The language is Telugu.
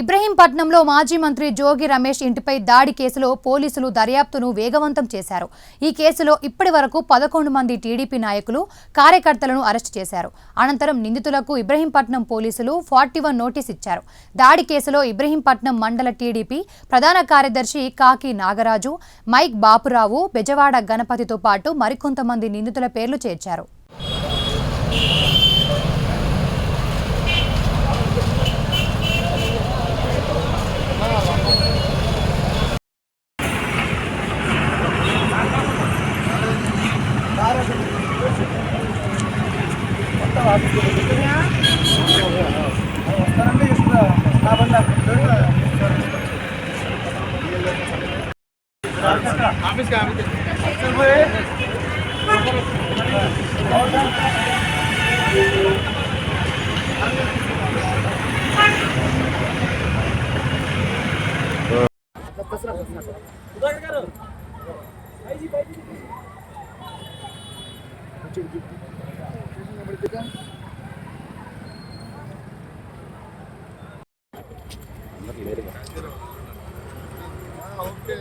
ఇబ్రహీంపట్నంలో మాజీ మంత్రి జోగి రమేష్ ఇంటిపై దాడి కేసులో పోలీసులు దర్యాప్తును వేగవంతం చేశారు. ఈ కేసులో ఇప్పటివరకు 11 మంది టీడీపీ నాయకులు, కార్యకర్తలను అరెస్టు చేశారు. అనంతరం నిందితులకు ఇబ్రహీంపట్నం పోలీసులు 41 నోటీస్ ఇచ్చారు. దాడి కేసులో ఇబ్రహీంపట్నం మండల టీడీపీ ప్రధాన కార్యదర్శి కాకి నాగరాజు, మైక్ బాపురావు, బెజవాడ గణపతితో పాటు మరికొంతమంది నిందితుల పేర్లు చేర్చారు. ఓకే